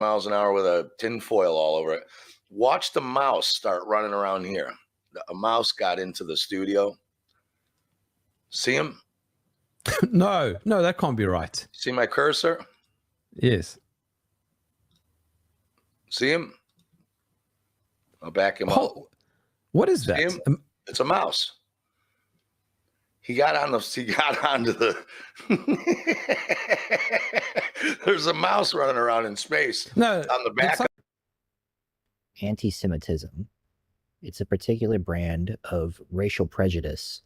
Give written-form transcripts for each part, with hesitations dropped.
miles an hour with a tin foil all over it. Watch the mouse start running around here. A mouse got into the studio. See him? No, that can't be right. See my cursor? Yes. See him? I'll back him up. What is See that? him? It's a mouse. He got onto the there's a mouse running around in space. No, on the back. Anti-Semitism. It's a particular brand of racial prejudice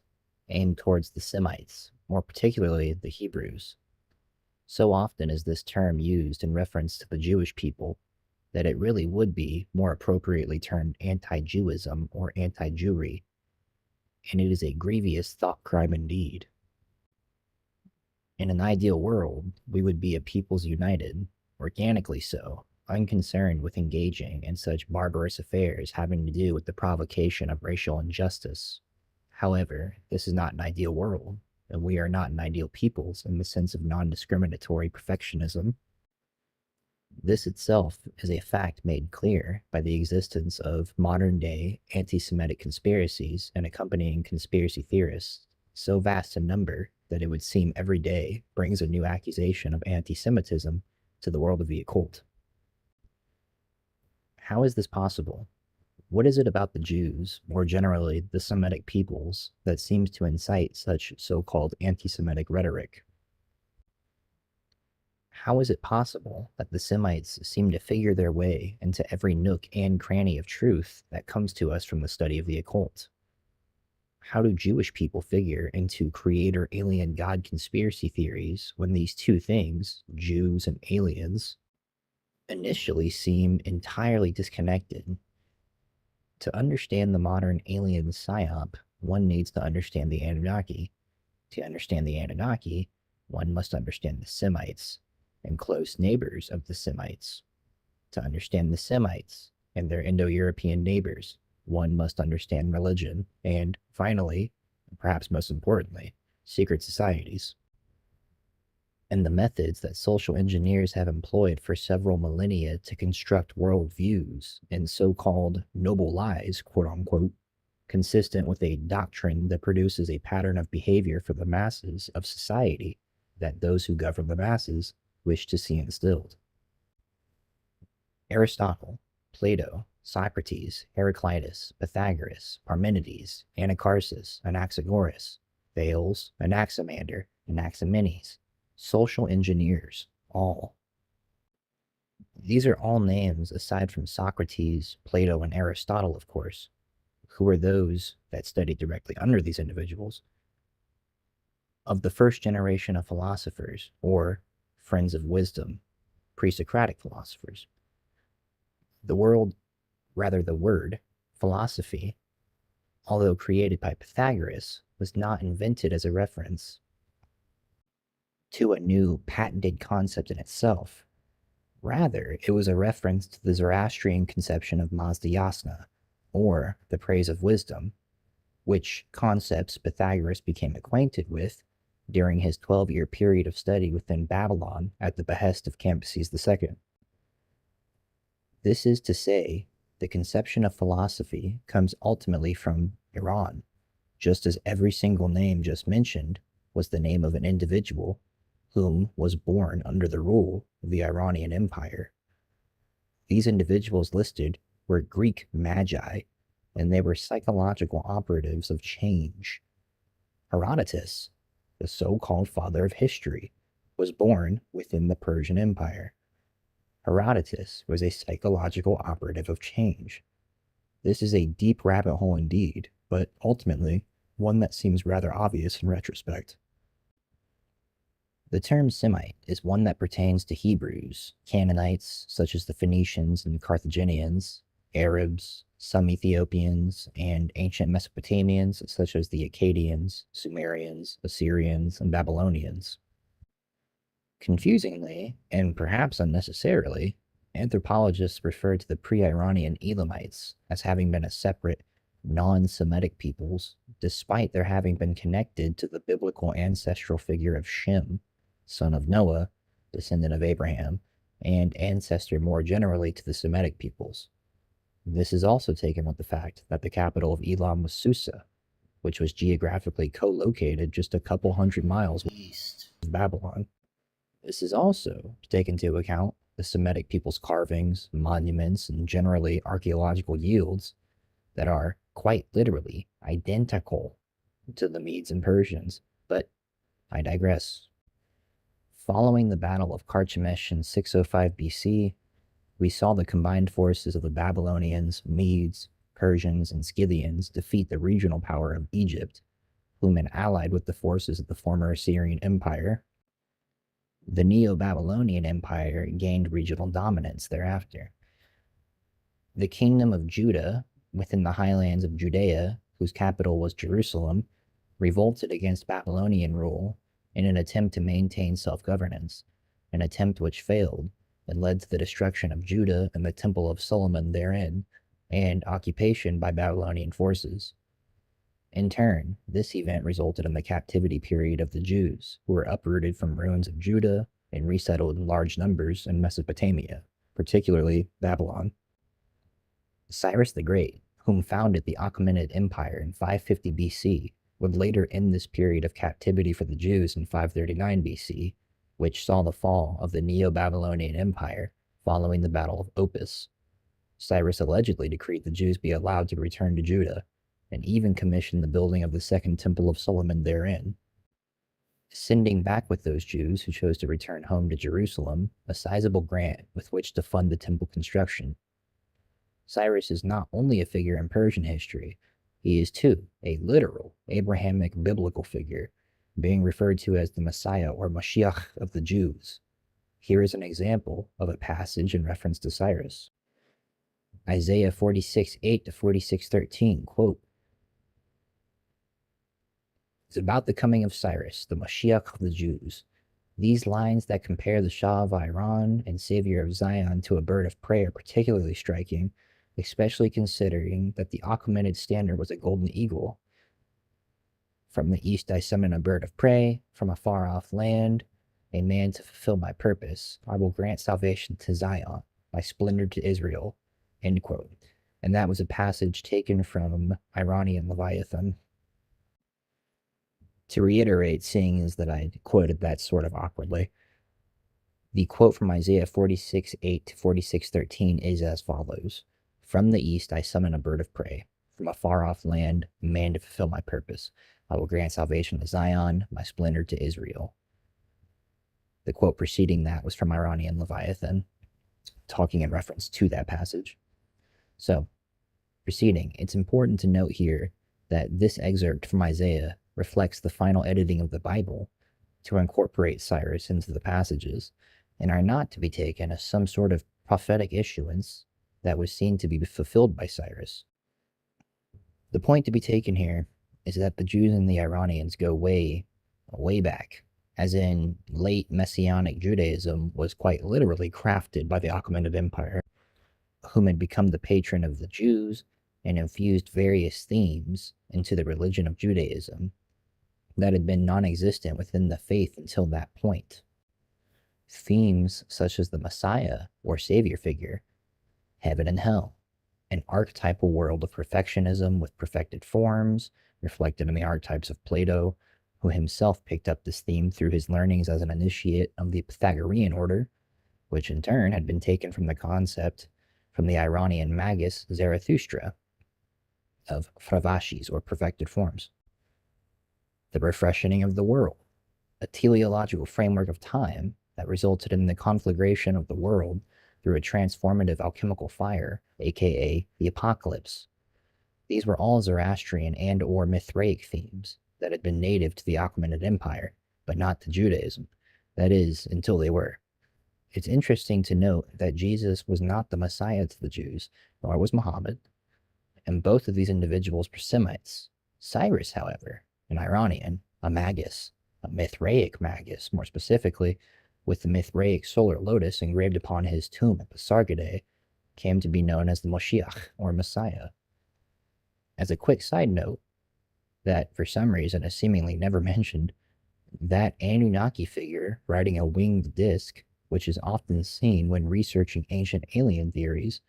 aimed towards the Semites, more particularly the Hebrews. So often is this term used in reference to the Jewish people that it really would be more appropriately termed anti-Jewism or anti-Jewry, and it is a grievous thought crime indeed. In an ideal world, we would be a peoples united, organically so, unconcerned with engaging in such barbarous affairs having to do with the provocation of racial injustice. However, this is not an ideal world, and we are not an ideal peoples in the sense of non-discriminatory perfectionism. This itself is a fact made clear by the existence of modern-day anti-Semitic conspiracies and accompanying conspiracy theorists, so vast in number that it would seem every day brings a new accusation of anti-Semitism to the world of the occult. How is this possible? What is it about the Jews, more generally the Semitic peoples, that seems to incite such so-called anti-Semitic rhetoric? How is it possible that the Semites seem to figure their way into every nook and cranny of truth that comes to us from the study of the occult? How do Jewish people figure into creator alien god conspiracy theories when these two things, Jews and aliens, initially seem entirely disconnected? To understand the modern alien psyop, one needs to understand the Anunnaki. To understand the Anunnaki, one must understand the Semites and close neighbors of the Semites. To understand the Semites and their Indo-European neighbors, one must understand religion and, finally, perhaps most importantly, secret societies. And the methods that social engineers have employed for several millennia to construct worldviews and so-called noble lies, quote-unquote, consistent with a doctrine that produces a pattern of behavior for the masses of society that those who govern the masses wish to see instilled. Aristotle, Plato, Socrates, Heraclitus, Pythagoras, Parmenides, Anacharsis, Anaxagoras, Thales, Anaximander, Anaximenes, social engineers, all. These are all names aside from Socrates, Plato, and Aristotle, of course, who are those that studied directly under these individuals, of the first generation of philosophers, or friends of wisdom, pre-Socratic philosophers. The word philosophy, although created by Pythagoras, was not invented as a reference to a new patented concept in itself. Rather, it was a reference to the Zoroastrian conception of Mazda Yasna, or the praise of wisdom, which concepts Pythagoras became acquainted with during his 12-year period of study within Babylon at the behest of Cambyses II. This is to say, the conception of philosophy comes ultimately from Iran, just as every single name just mentioned was the name of an individual whom was born under the rule of the Iranian Empire. These individuals listed were Greek magi, and they were psychological operatives of change. Herodotus, the so-called father of history, was born within the Persian Empire. Herodotus was a psychological operative of change. This is a deep rabbit hole indeed, but ultimately one that seems rather obvious in retrospect. The term Semite is one that pertains to Hebrews, Canaanites, such as the Phoenicians and Carthaginians, Arabs, some Ethiopians, and ancient Mesopotamians, such as the Akkadians, Sumerians, Assyrians, and Babylonians. Confusingly, and perhaps unnecessarily, anthropologists refer to the pre-Iranian Elamites as having been a separate, non-Semitic peoples, despite their having been connected to the biblical ancestral figure of Shem, son of Noah, descendant of Abraham, and ancestor more generally to the Semitic peoples. This is also taken with the fact that the capital of Elam was Susa, which was geographically co-located just a couple hundred miles east of Babylon. This is also to take into account the Semitic people's carvings, monuments, and generally archaeological yields that are quite literally identical to the Medes and Persians, but I digress. Following the Battle of Carchemish in 605 BC, we saw the combined forces of the Babylonians, Medes, Persians, and Scythians defeat the regional power of Egypt, whom had allied with the forces of the former Assyrian Empire. The Neo-Babylonian Empire gained regional dominance thereafter. The kingdom of Judah, within the highlands of Judea, whose capital was Jerusalem, revolted against Babylonian rule in an attempt to maintain self-governance, an attempt which failed and led to the destruction of Judah and the Temple of Solomon therein, and occupation by Babylonian forces. In turn, this event resulted in the captivity period of the Jews, who were uprooted from ruins of Judah and resettled in large numbers in Mesopotamia, particularly Babylon. Cyrus the Great, whom founded the Achaemenid Empire in 550 BC, would later end this period of captivity for the Jews in 539 BC, which saw the fall of the Neo-Babylonian Empire following the Battle of Opis. Cyrus allegedly decreed the Jews be allowed to return to Judah, and even commissioned the building of the Second Temple of Solomon therein. Sending back with those Jews who chose to return home to Jerusalem a sizable grant with which to fund the temple construction. Cyrus is not only a figure in Persian history, he is too a literal Abrahamic biblical figure, being referred to as the Messiah or Mashiach of the Jews. Here is an example of a passage in reference to Cyrus. Isaiah 46:8 to 46:13, quote, "It's about the coming of Cyrus, the Mashiach of the Jews. These lines that compare the Shah of Iran and Savior of Zion to a bird of prey are particularly striking, especially considering that the Achaemenid standard was a golden eagle. From the east I summon a bird of prey, from a far-off land, a man to fulfill my purpose. I will grant salvation to Zion, my splendor to Israel." End quote. And that was a passage taken from Iranian Leviathan. To reiterate, seeing as that I quoted that sort of awkwardly, the quote from Isaiah 46:8 to 46:13 is as follows. "From the east I summon a bird of prey, from a far-off land, a man to fulfill my purpose. I will grant salvation to Zion, my splendor to Israel." The quote preceding that was from Iranian Leviathan, talking in reference to that passage. So, proceeding, it's important to note here that this excerpt from Isaiah reflects the final editing of the Bible to incorporate Cyrus into the passages, and are not to be taken as some sort of prophetic issuance that was seen to be fulfilled by Cyrus. The point to be taken here is that the Jews and the Iranians go way, way back, as in late Messianic Judaism was quite literally crafted by the Achaemenid Empire, whom had become the patron of the Jews and infused various themes into the religion of Judaism that had been non-existent within the faith until that point. Themes such as the Messiah or Savior figure, heaven and hell, an archetypal world of perfectionism with perfected forms, reflected in the archetypes of Plato, who himself picked up this theme through his learnings as an initiate of the Pythagorean order, which in turn had been taken from the concept from the Iranian magus Zarathustra of Fravashis or perfected forms. The refreshing of the world, a teleological framework of time that resulted in the conflagration of the world through a transformative alchemical fire, aka the apocalypse. These were all Zoroastrian and or Mithraic themes that had been native to the Achaemenid Empire, but not to Judaism. That is, until they were. It's interesting to note that Jesus was not the Messiah to the Jews, nor was Muhammad, and both of these individuals were Semites. Cyrus, however, an Iranian, a magus, a Mithraic magus, more specifically, with the Mithraic solar lotus engraved upon his tomb at Pasargadae, came to be known as the Moshiach, or Messiah. As a quick side note, that for some reason is seemingly never mentioned, that Anunnaki figure riding a winged disc which is often seen when researching ancient alien theories,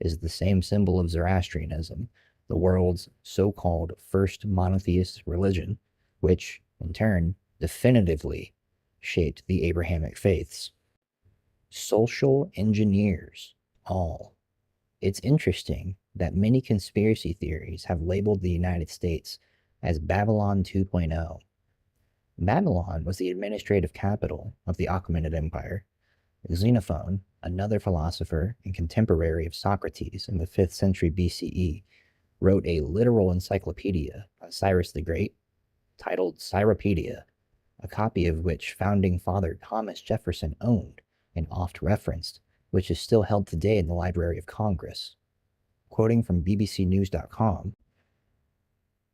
is the same symbol of Zoroastrianism, the world's so-called first monotheist religion, which, in turn, definitively shaped the Abrahamic faiths. Social engineers, all. It's interesting that many conspiracy theories have labeled the United States as Babylon 2.0. Babylon was the administrative capital of the Achaemenid Empire. Xenophon, another philosopher and contemporary of Socrates in the 5th century BCE, wrote a literal encyclopedia on Cyrus the Great, titled Cyropedia, a copy of which founding father Thomas Jefferson owned and oft referenced, which is still held today in the Library of Congress. Quoting from bbcnews.com,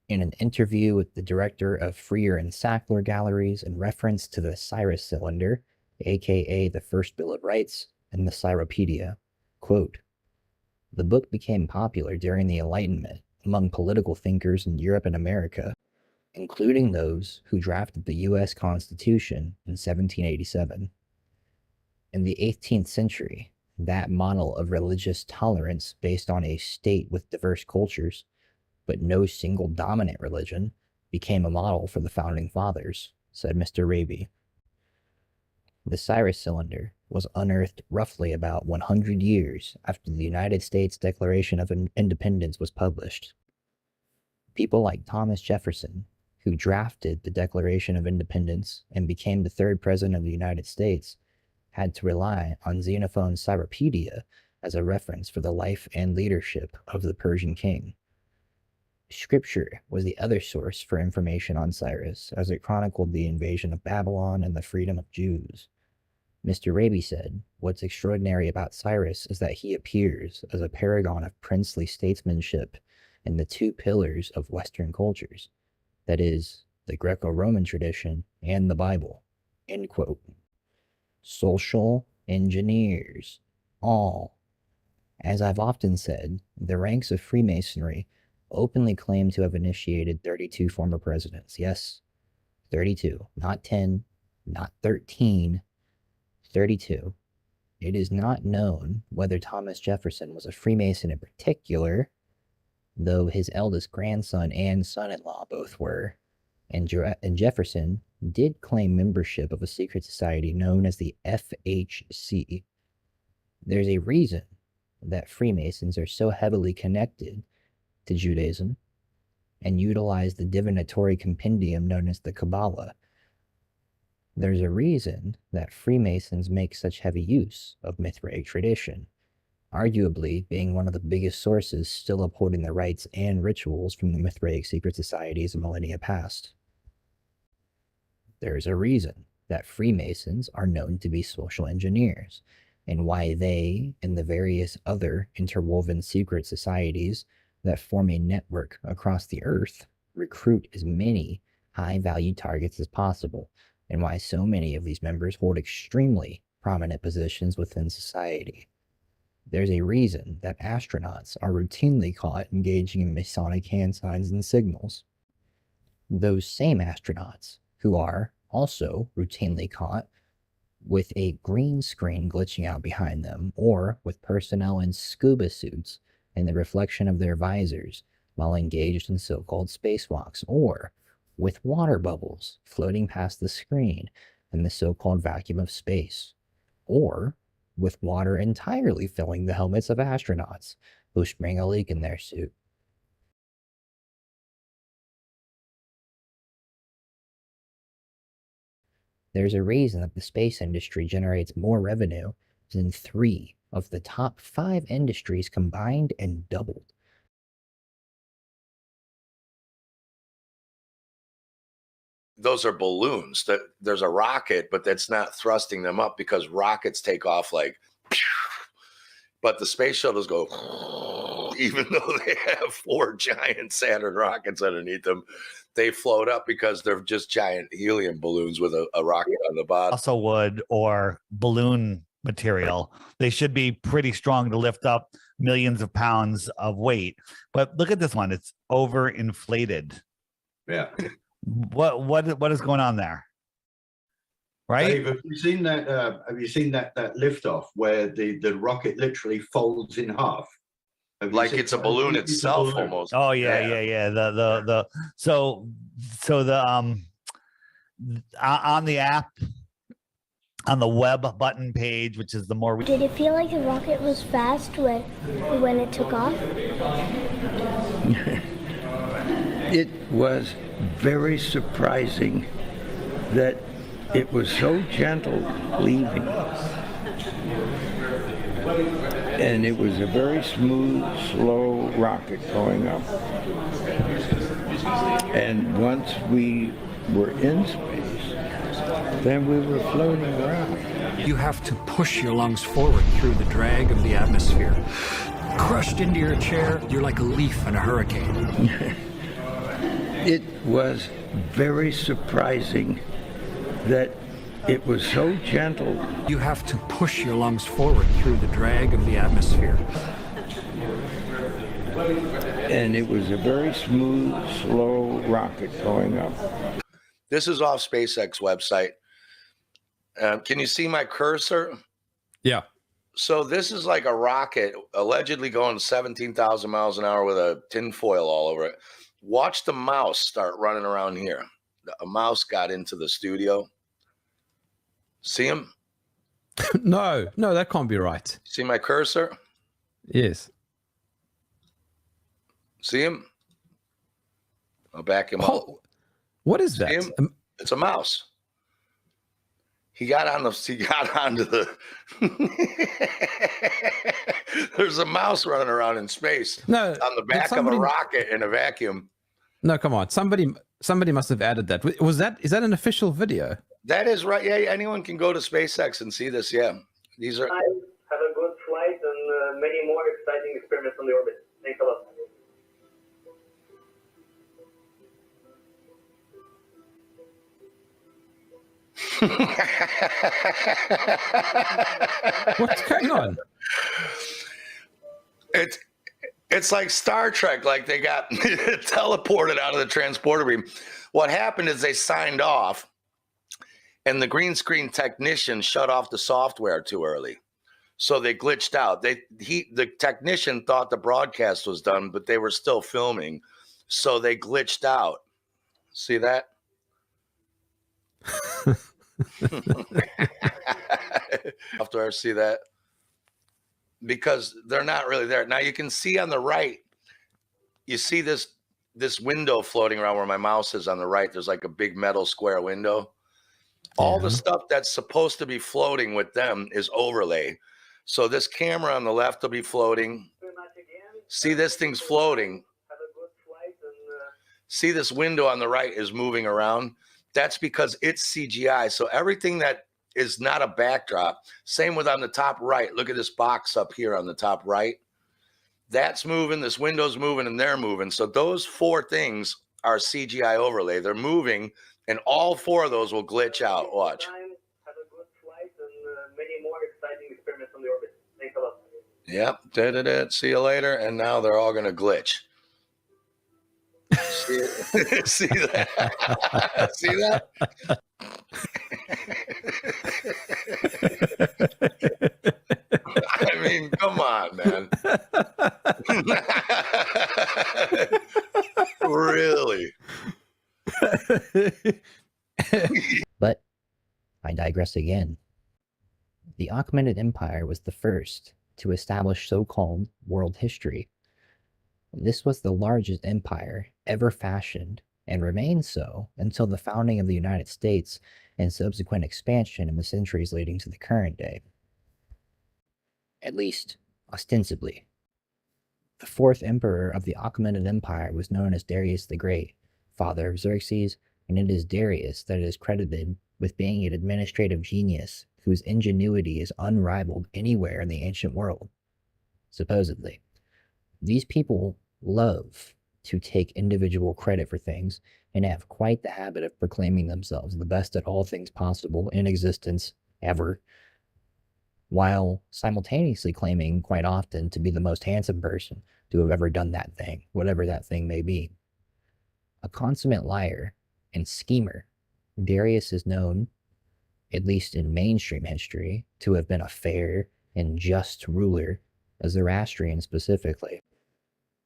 in an interview with the director of Freer and Sackler Galleries in reference to the Cyrus Cylinder, aka the First Bill of Rights, and the Cyropedia, quote, "The book became popular during the Enlightenment among political thinkers in Europe and America, including those who drafted the U.S. Constitution in 1787. In the 18th century, that model of religious tolerance based on a state with diverse cultures, but no single dominant religion, became a model for the founding fathers," said Mr. Raby. The Cyrus Cylinder was unearthed roughly about 100 years after the United States Declaration of Independence was published. People like Thomas Jefferson, who drafted the Declaration of Independence and became the third president of the United States, had to rely on Xenophon's Cyropedia as a reference for the life and leadership of the Persian king. Scripture was the other source for information on Cyrus, as it chronicled the invasion of Babylon and the freedom of Jews. Mr. Raby said, "What's extraordinary about Cyrus is that he appears as a paragon of princely statesmanship in the two pillars of Western cultures, that is, the Greco-Roman tradition and the Bible." End quote. Social engineers, all. As I've often said, the ranks of Freemasonry openly claim to have initiated 32 former presidents. Yes, 32, not 10, not 13, 32. It is not known whether Thomas Jefferson was a Freemason in particular, though his eldest grandson and son-in-law both were, and Jefferson did claim membership of a secret society known as the FHC. There's a reason that Freemasons are so heavily connected to Judaism and utilize the divinatory compendium known as the Kabbalah. There's a reason that Freemasons make such heavy use of Mithraic tradition, arguably being one of the biggest sources still upholding the rites and rituals from the Mithraic secret societies of millennia past. There's a reason that Freemasons are known to be social engineers, and why they and the various other interwoven secret societies that form a network across the earth recruit as many high-value targets as possible, and why so many of these members hold extremely prominent positions within society. There's a reason that astronauts are routinely caught engaging in Masonic hand signs and signals. Those same astronauts who are also routinely caught with a green screen glitching out behind them, or with personnel in scuba suits and the reflection of their visors while engaged in so-called spacewalks, or with water bubbles floating past the screen in the so-called vacuum of space, or with water entirely filling the helmets of astronauts who spring a leak in their suit. There's a reason that the space industry generates more revenue than 3 of the top 5 industries combined and doubled. Those are balloons. There's a rocket, but that's not thrusting them up, because rockets take off like, but the space shuttles go, even though they have 4 giant Saturn rockets underneath them, they float up because they're just giant helium balloons with a rocket on the bottom. Also wood or balloon material. They should be pretty strong to lift up millions of pounds of weight. But look at this one. It's overinflated. Yeah. What is going on there? right? Dave, have you seen that? Have you seen that liftoff where the rocket literally folds in half? Like it's a balloon itself almost. Oh yeah. So the on the app, on the web button page, which is the more. Did it feel like the rocket was fast when it took off? It was very surprising that it was so gentle leaving. And it was a very smooth, slow rocket going up. And once we were in space, then we were floating around. You have to push your lungs forward through the drag of the atmosphere. Crushed into your chair, you're like a leaf in a hurricane. It was very surprising that it was so gentle. You have to push your lungs forward through the drag of the atmosphere. And it was a very smooth, slow rocket going up. This is off SpaceX website. Can you see my cursor? Yeah. So this is like a rocket allegedly going 17,000 miles an hour with a tin foil all over it. Watch the mouse start running around here. A mouse got into the studio. See him? No, that can't be right. See my cursor? Yes. See him? I'll back him up. Oh, what is See that? him? It's a mouse. He got onto the there's a mouse running around in space. No, on the back of a rocket in a vacuum. No, come on. Somebody must have added that. Is that an official video? That is right. Yeah, anyone can go to SpaceX and see this. Yeah. These are Have a good flight and many more exciting experiments on the orbit. Thanks a lot. What's going on? It's like Star Trek, like they got teleported out of the transporter beam. What happened is they signed off and the green screen technician shut off the software too early. So they glitched out. The technician thought the broadcast was done, but they were still filming. So they glitched out. See that? Software, see that? Because they're not really there. Now you can see on the right, you see this window floating around where my mouse is on the right. There's like a big metal square window. All the stuff that's supposed to be floating with them is overlay. So this camera on the left will be floating. See, this thing's floating. See, this window on the right is moving around. That's because it's CGI. So everything that is not a backdrop, same with on the top right. Look at this box up here on the top right. That's moving, this window's moving, and they're moving. So those four things are CGI overlay. They're moving, and all four of those will glitch out. Watch. Have a good flight and many more exciting experiments on the orbit. Thanks a lot. Yep. See you later. And now they're all going to glitch. See that? See that? I mean, come on, man. Really? But I digress again. The Achaemenid Empire was the first to establish so-called world history. This was the largest empire ever fashioned, and remained so until the founding of the United States and subsequent expansion in the centuries leading to the current day. At least, ostensibly. The fourth emperor of the Achaemenid Empire was known as Darius the Great, father of Xerxes, and it is Darius that is credited with being an administrative genius whose ingenuity is unrivaled anywhere in the ancient world. Supposedly. These people love to take individual credit for things and have quite the habit of proclaiming themselves the best at all things possible in existence ever, while simultaneously claiming quite often to be the most handsome person to have ever done that thing, whatever that thing may be. A consummate liar and schemer, Darius is known at least in mainstream history, to have been a fair and just ruler, as the Zoroastrians specifically,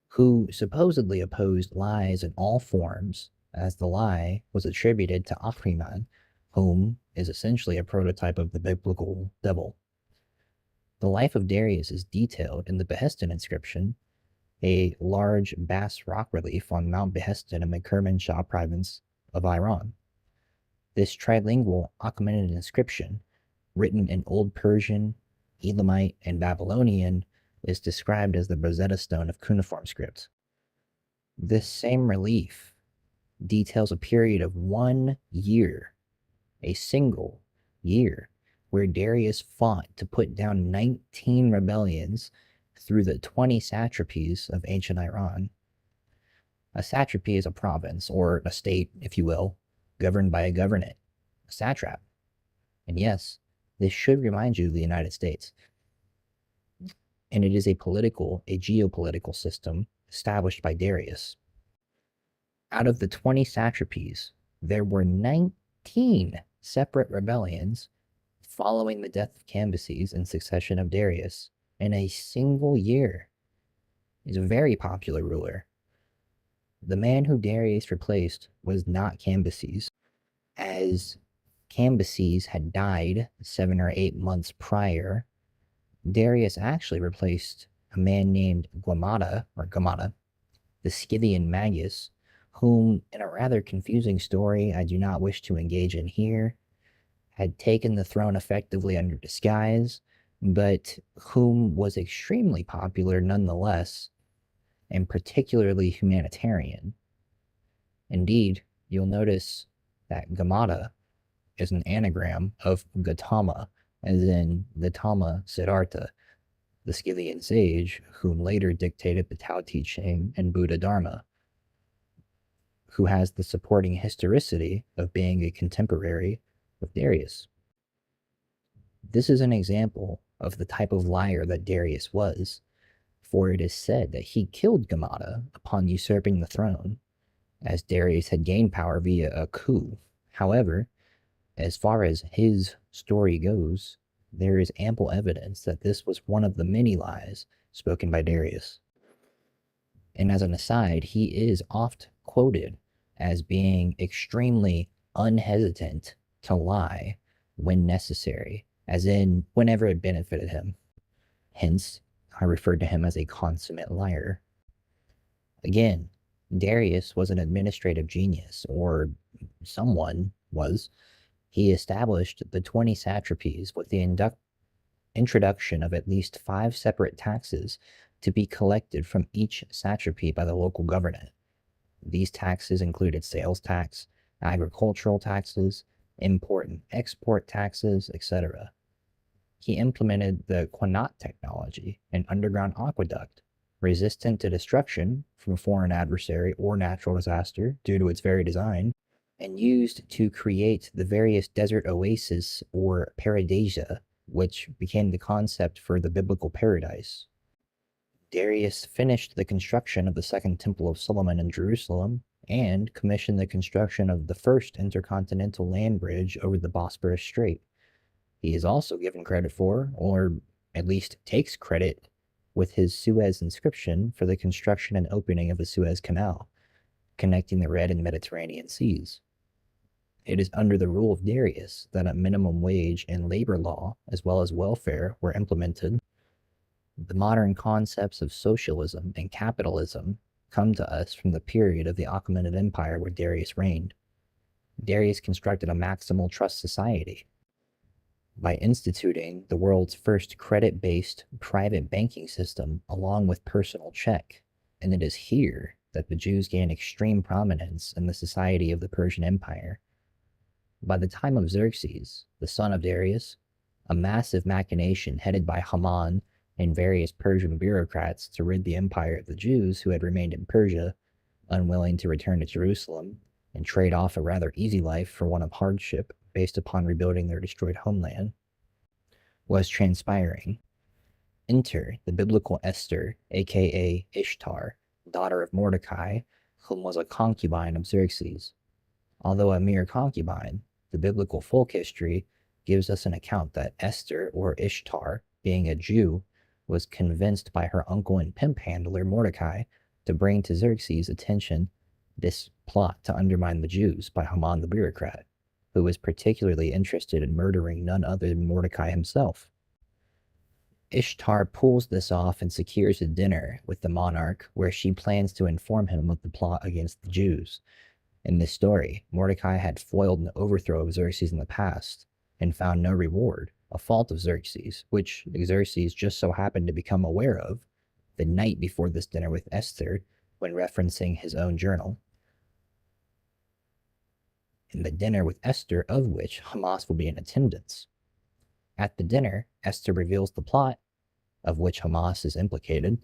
who supposedly opposed lies in all forms, as the lie was attributed to Ahriman, whom is essentially a prototype of the biblical devil. The life of Darius is detailed in the Behestan inscription, a large bas rock relief on Mount Behestan in the Kermanshah province of Iran. This trilingual Achaemenid inscription, written in Old Persian, Elamite, and Babylonian, is described as the Rosetta Stone of cuneiform script. This same relief details a period of 1 year, a single year, where Darius fought to put down 19 rebellions through the 20 satrapies of ancient Iran. A satrapy is a province, or a state, if you will, governed by a governate, a satrap. And yes, this should remind you of the United States. And it is a geopolitical system established by Darius. Out of the 20 satrapies, there were 19 separate rebellions following the death of Cambyses and succession of Darius in a single year. He's a very popular ruler. The man who Darius replaced was not Cambyses, as Cambyses had died 7 or 8 months prior. Darius actually replaced a man named Gamada, the Scythian Magus, whom, in a rather confusing story I do not wish to engage in here, had taken the throne effectively under disguise, but whom was extremely popular nonetheless, and particularly humanitarian. Indeed, you'll notice that Gamada is an anagram of Gautama, as in Gautama Siddhartha, the Scythian sage whom later dictated the Tao Te Ching and Buddha Dharma, who has the supporting historicity of being a contemporary of Darius. This is an example of the type of liar that Darius was, for it is said that he killed Gamada upon usurping the throne, as Darius had gained power via a coup. However, as far as his story goes, there is ample evidence that this was one of the many lies spoken by Darius. And as an aside, he is oft quoted as being extremely unhesitant to lie when necessary, as in whenever it benefited him. Hence, I referred to him as a consummate liar. Again, Darius was an administrative genius, or someone was. He established the 20 satrapies with the introduction of at least 5 separate taxes to be collected from each satrapy by the local government. These taxes included sales tax, agricultural taxes, import and export taxes, etc. He implemented the Qanat technology, an underground aqueduct, resistant to destruction from a foreign adversary or natural disaster due to its very design, and used to create the various desert oases or paradiesa, which became the concept for the biblical paradise. Darius finished the construction of the Second Temple of Solomon in Jerusalem and commissioned the construction of the first intercontinental land bridge over the Bosporus Strait. He is also given credit for, or at least takes credit with his Suez inscription for the construction and opening of the Suez Canal, connecting the Red and Mediterranean seas. It is under the rule of Darius that a minimum wage and labor law, as well as welfare, were implemented. The modern concepts of socialism and capitalism come to us from the period of the Achaemenid Empire where Darius reigned. Darius constructed a maximal trust society by instituting the world's first credit-based private banking system along with personal check, and it is here that the Jews gain extreme prominence in the society of the Persian Empire. By the time of Xerxes, the son of Darius, a massive machination headed by Haman and various Persian bureaucrats to rid the empire of the Jews who had remained in Persia, unwilling to return to Jerusalem and trade off a rather easy life for one of hardship based upon rebuilding their destroyed homeland, was transpiring. Enter the biblical Esther, aka Ishtar, daughter of Mordecai, whom was a concubine of Xerxes. Although a mere concubine, the biblical folk history gives us an account that Esther, or Ishtar, being a Jew, was convinced by her uncle and pimp handler Mordecai to bring to Xerxes' attention this plot to undermine the Jews by Haman the bureaucrat, who was particularly interested in murdering none other than Mordecai himself. Ishtar pulls this off and secures a dinner with the monarch where she plans to inform him of the plot against the Jews. In this story, Mordecai had foiled an overthrow of Xerxes in the past and found no reward, a fault of Xerxes, which Xerxes just so happened to become aware of the night before this dinner with Esther when referencing his own journal. In the dinner with Esther, of which Hamas will be in attendance. At the dinner, Esther reveals the plot, of which Hamas is implicated,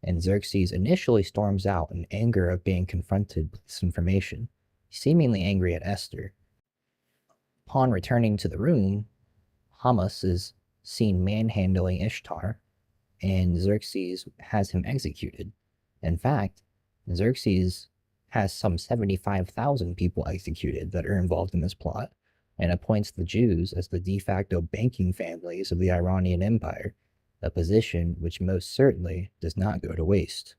and Xerxes initially storms out in anger of being confronted with this information, seemingly angry at Esther. Upon returning to the room, Hamas is seen manhandling Ishtar, and Xerxes has him executed. In fact, Xerxes has some 75,000 people executed that are involved in this plot, and appoints the Jews as the de facto banking families of the Iranian Empire, a position which most certainly does not go to waste.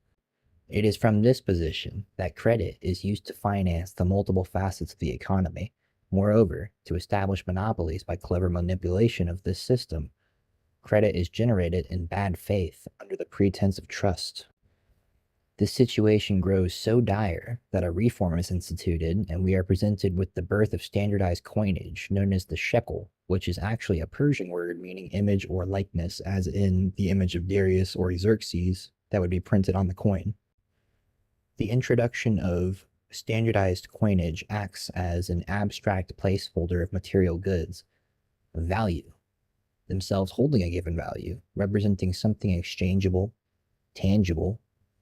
It is from this position that credit is used to finance the multiple facets of the economy. Moreover, to establish monopolies by clever manipulation of this system, credit is generated in bad faith under the pretense of trust. This situation grows so dire that a reform is instituted, and we are presented with the birth of standardized coinage known as the shekel, which is actually a Persian word meaning image or likeness, as in the image of Darius or Xerxes that would be printed on the coin. The introduction of standardized coinage acts as an abstract placeholder of material goods, value, themselves holding a given value, representing something exchangeable, tangible,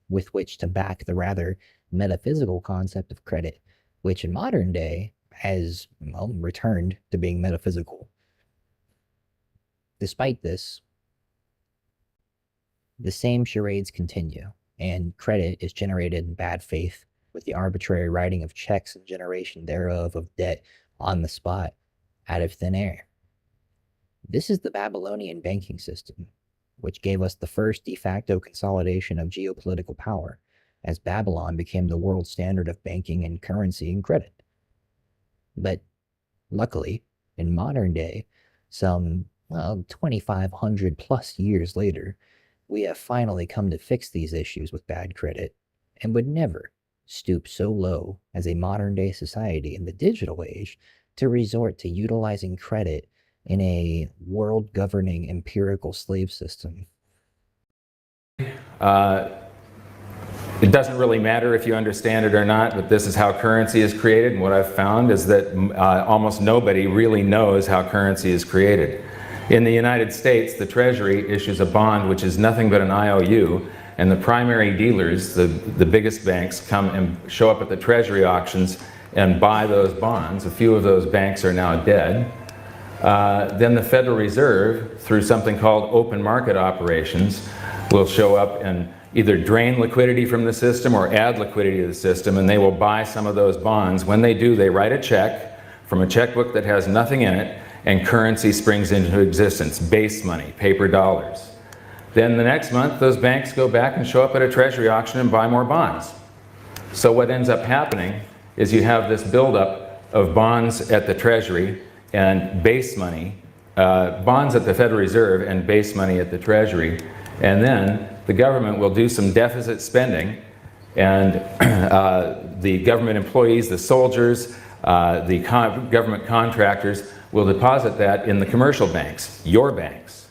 with which to back the rather metaphysical concept of credit, which in modern day has, well, returned to being metaphysical. Despite this, the same charades continue, and credit is generated in bad faith with the arbitrary writing of checks and generation thereof of debt on the spot, out of thin air. This is the Babylonian banking system, which gave us the first de facto consolidation of geopolitical power, as Babylon became the world standard of banking and currency and credit. But luckily, in modern day, some 2,500 plus years later, we have finally come to fix these issues with bad credit, and would never stoop so low as a modern day society in the digital age to resort to utilizing credit in a world-governing empirical slave system. It doesn't really matter if you understand it or not, but this is how currency is created, and what I've found is that almost nobody really knows how currency is created. In the United States, the Treasury issues a bond which is nothing but an IOU, and the primary dealers, the biggest banks, come and show up at the Treasury auctions and buy those bonds. A few of those banks are now dead. Then the Federal Reserve, through something called open market operations, will show up and either drain liquidity from the system or add liquidity to the system, and they will buy some of those bonds. When they do, they write a check from a checkbook that has nothing in it, and currency springs into existence, base money, paper dollars. Then the next month, those banks go back and show up at a Treasury auction and buy more bonds. So what ends up happening is you have this buildup of bonds at the Treasury and base money, bonds at the Federal Reserve and base money at the Treasury, and then the government will do some deficit spending, and the government employees, the soldiers, the government contractors will deposit that in the commercial banks, your banks.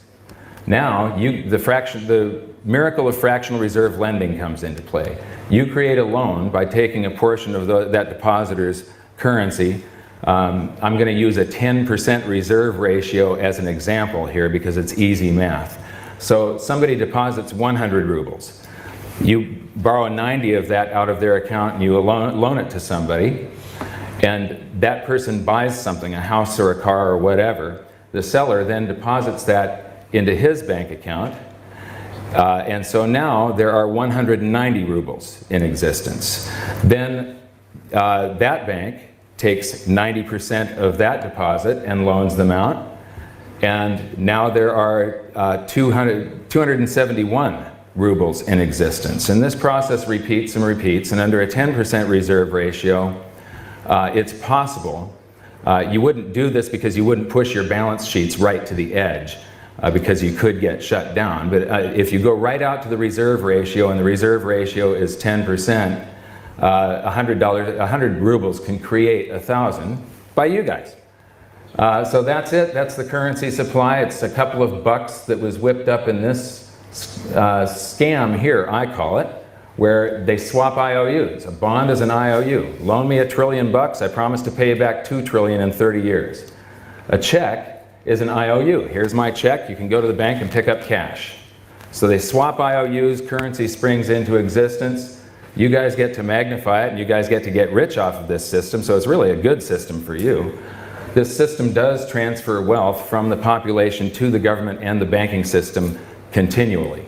Now, the miracle of fractional reserve lending comes into play. You create a loan by taking a portion of that depositor's currency. I'm going to use a 10% reserve ratio as an example here because it's easy math. So somebody deposits 100 rubles. You borrow 90 of that out of their account and you loan it to somebody, and that person buys something, a house or a car or whatever. The seller then deposits that into his bank account, and so now there are 190 rubles in existence. Then that bank takes 90% of that deposit and loans them out. And now there are 271 rubles in existence. And this process repeats and repeats, and under a 10% reserve ratio, it's possible. You wouldn't do this because you wouldn't push your balance sheets right to the edge, because you could get shut down. But if you go right out to the reserve ratio, and the reserve ratio is 10%, $100 rubles can create 1,000 by you guys. So that's it. That's the currency supply. It's a couple of bucks that was whipped up in this scam here, I call it, where they swap IOUs. A bond is an IOU. Loan me $1 trillion, I promise to pay you back $2 trillion in 30 years. A check is an IOU. Here's my check. You can go to the bank and pick up cash. So they swap IOUs, currency springs into existence. You guys get to magnify it, and you guys get to get rich off of this system, so it's really a good system for you. This system does transfer wealth from the population to the government and the banking system continually.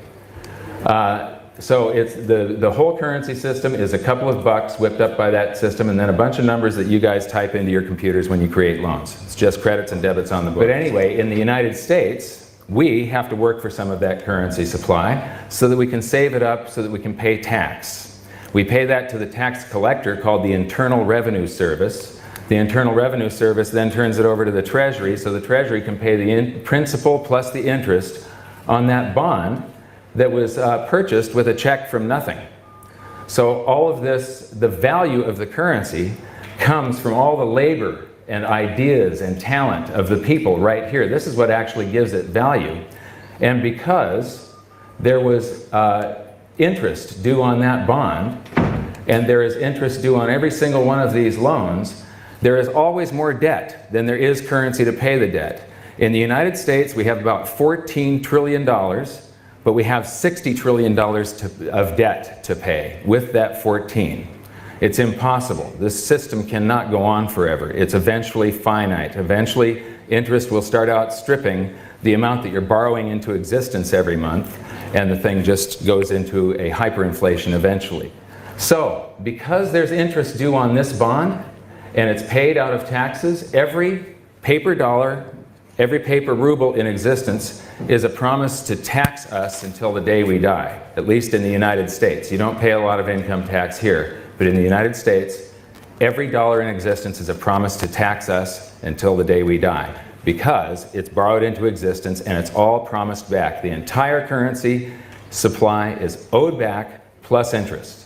So it's the whole currency system is a couple of bucks whipped up by that system, and then a bunch of numbers that you guys type into your computers when you create loans. It's just credits and debits on the book. But anyway, in the United States, we have to work for some of that currency supply so that we can save it up so that we can pay tax. We pay that to the tax collector called the Internal Revenue Service. The Internal Revenue Service then turns it over to the Treasury, so the Treasury can pay the principal plus the interest on that bond that was purchased with a check from nothing. So all of this, the value of the currency, comes from all the labor and ideas and talent of the people right here. This is what actually gives it value. And because there was interest due on that bond, and there is interest due on every single one of these loans, there is always more debt than there is currency to pay the debt. In the United States, we have about $14 trillion, but we have $60 trillion of debt to pay with that 14. It's impossible. This system cannot go on forever. It's eventually finite. Eventually, interest will start outstripping the amount that you're borrowing into existence every month, and the thing just goes into a hyperinflation eventually. So, because there's interest due on this bond, and it's paid out of taxes, every paper dollar, every paper ruble in existence is a promise to tax us until the day we die, at least in the United States. You don't pay a lot of income tax here, but in the United States, every dollar in existence is a promise to tax us until the day we die, because it's borrowed into existence and it's all promised back. The entire currency supply is owed back plus interest.